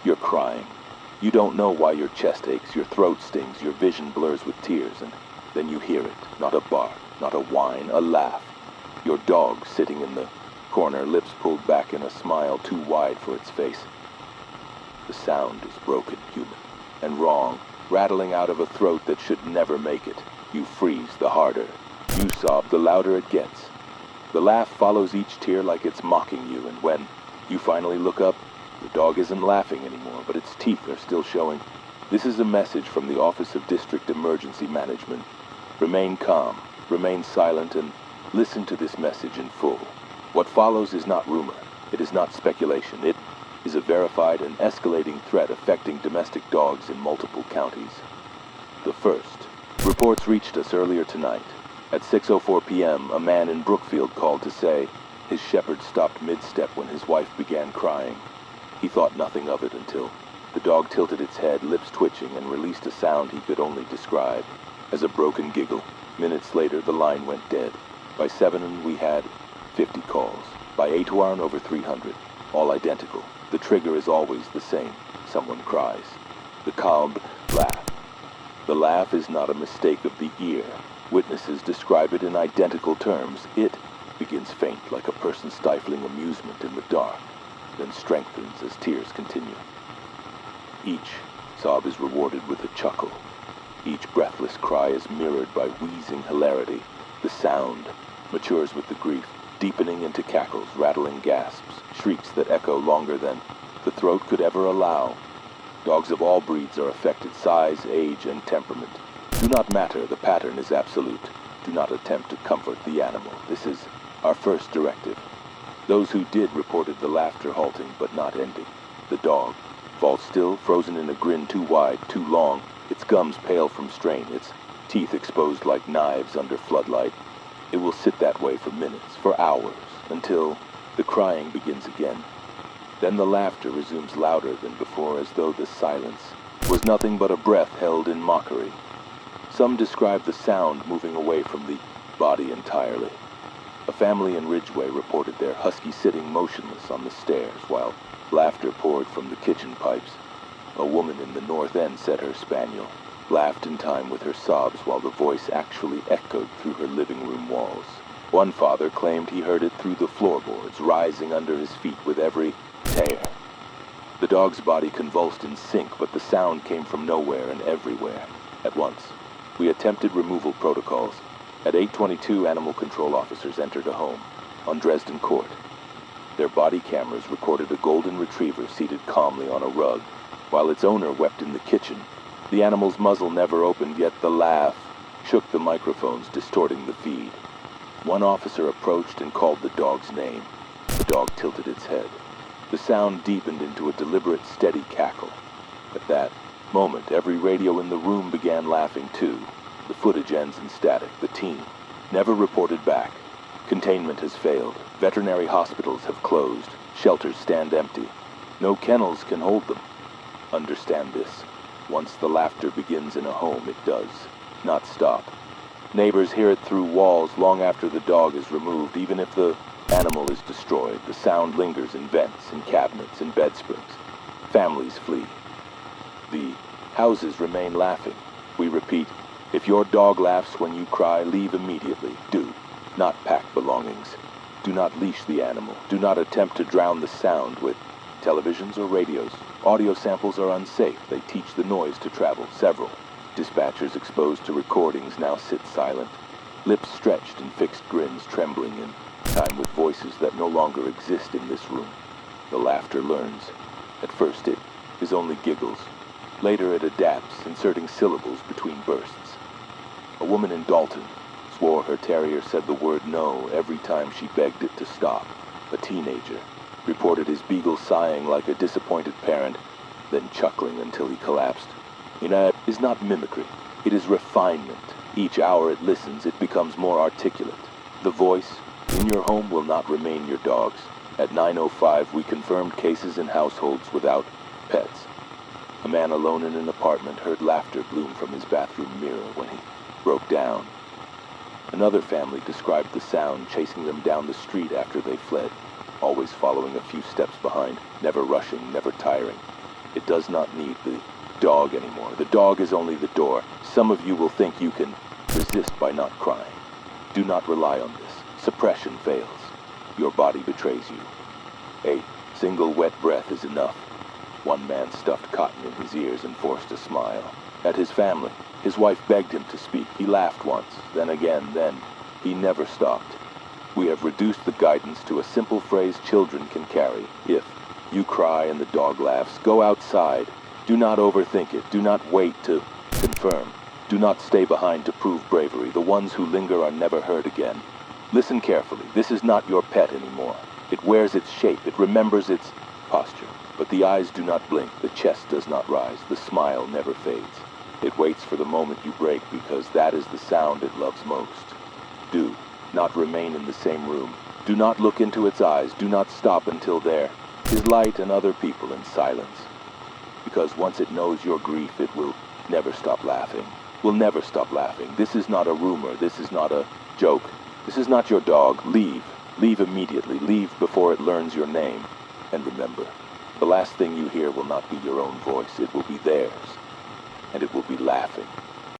You're crying. You don't know why your chest aches, your throat stings, your vision blurs with tears, and then you hear it. Not a bark, not a whine, a laugh. Your dog sitting in the corner, lips pulled back in a smile too wide for its face. The sound is broken, human, and wrong, rattling out of a throat that should never make it. You freeze the harder. You sob the louder it gets. The laugh follows each tear like it's mocking you, and when you finally look up, the dog isn't laughing anymore, but its teeth are still showing. This is a message from the Office of District Emergency Management. Remain calm, remain silent, and listen to this message in full. What follows is not rumor. It is not speculation. It is a verified and escalating threat affecting domestic dogs in multiple counties. The first. Reports reached us earlier tonight. At 6:04 p.m., a man in Brookfield called to say his shepherd stopped mid-step when his wife began crying. He thought nothing of it until the dog tilted its head, lips twitching, and released a sound he could only describe as a broken giggle. Minutes later, the line went dead. By 7, we had 50 calls. By 8, over 300, all identical. The trigger is always the same. Someone cries. The cob laugh. The laugh is not a mistake of the ear. Witnesses describe it in identical terms. It begins faint, like a person stifling amusement in the dark, then strengthens as tears continue. Each sob is rewarded with a chuckle. Each breathless cry is mirrored by wheezing hilarity. The sound matures with the grief, deepening into cackles, rattling gasps, shrieks that echo longer than the throat could ever allow. Dogs of all breeds are affected, size, age, and temperament. Do not matter, the pattern is absolute. Do not attempt to comfort the animal. This is our first directive. Those who did reported the laughter halting, but not ending. The dog falls still, frozen in a grin too wide, too long, its gums pale from strain, its teeth exposed like knives under floodlight. It will sit that way for minutes, for hours, until the crying begins again. Then the laughter resumes louder than before, as though the silence was nothing but a breath held in mockery. Some describe the sound moving away from the body entirely. A family in Ridgeway reported their husky sitting motionless on the stairs while laughter poured from the kitchen pipes. A woman in the North End said her spaniel laughed in time with her sobs while the voice actually echoed through her living room walls. One father claimed he heard it through the floorboards, rising under his feet with every tear. The dog's body convulsed in sync, but the sound came from nowhere and everywhere at once. We attempted removal protocols. At 8:22, animal control officers entered a home on Dresden Court. Their body cameras recorded a golden retriever seated calmly on a rug, while its owner wept in the kitchen. The animal's muzzle never opened, yet the laugh shook the microphones, distorting the feed. One officer approached and called the dog's name. The dog tilted its head. The sound deepened into a deliberate, steady cackle. At that moment, every radio in the room began laughing too. The footage ends in static. The team never reported back. Containment has failed. Veterinary hospitals have closed. Shelters stand empty. No kennels can hold them. Understand this. Once the laughter begins in a home, it does not stop. Neighbors hear it through walls long after the dog is removed. Even if the animal is destroyed, the sound lingers in vents, in cabinets, in bed springs. Families flee. The houses remain laughing. We repeat, if your dog laughs when you cry, leave immediately. Do not pack belongings. Do not leash the animal. Do not attempt to drown the sound with televisions or radios. Audio samples are unsafe. They teach the noise to travel. Several dispatchers exposed to recordings now sit silent, lips stretched in fixed grins, trembling in time with voices that no longer exist in this room. The laughter learns. At first it is only giggles. Later it adapts, inserting syllables between bursts. A woman in Dalton swore her terrier said the word no every time she begged it to stop. A teenager reported his beagle sighing like a disappointed parent, then chuckling until he collapsed. It is not mimicry. It is refinement. Each hour it listens, it becomes more articulate. The voice in your home will not remain your dog's. At 9:05, we confirmed cases in households without pets. A man alone in an apartment heard laughter bloom from his bathroom mirror when he broke down. Another family described the sound chasing them down the street after they fled, always following a few steps behind, never rushing, never tiring. It does not need the dog anymore. The dog is only the door. Some of you will think you can resist by not crying. Do not rely on this. Suppression fails. Your body betrays you. A single wet breath is enough. One man stuffed cotton in his ears and forced a smile. At his family, his wife begged him to speak. He laughed once, then again, then he never stopped. We have reduced the guidance to a simple phrase children can carry. If you cry and the dog laughs, go outside. Do not overthink it. Do not wait to confirm. Do not stay behind to prove bravery. The ones who linger are never heard again. Listen carefully. This is not your pet anymore. It wears its shape. It remembers its posture. But the eyes do not blink. The chest does not rise. The smile never fades. It waits for the moment you break because that is the sound it loves most. Do not remain in the same room. Do not look into its eyes. Do not stop until there is light and other people in silence. Because once it knows your grief, it will never stop laughing. Will never stop laughing. This is not a rumor. This is not a joke. This is not your dog. Leave. Leave immediately. Leave before it learns your name. And remember, the last thing you hear will not be your own voice. It will be theirs. And it will be laughing.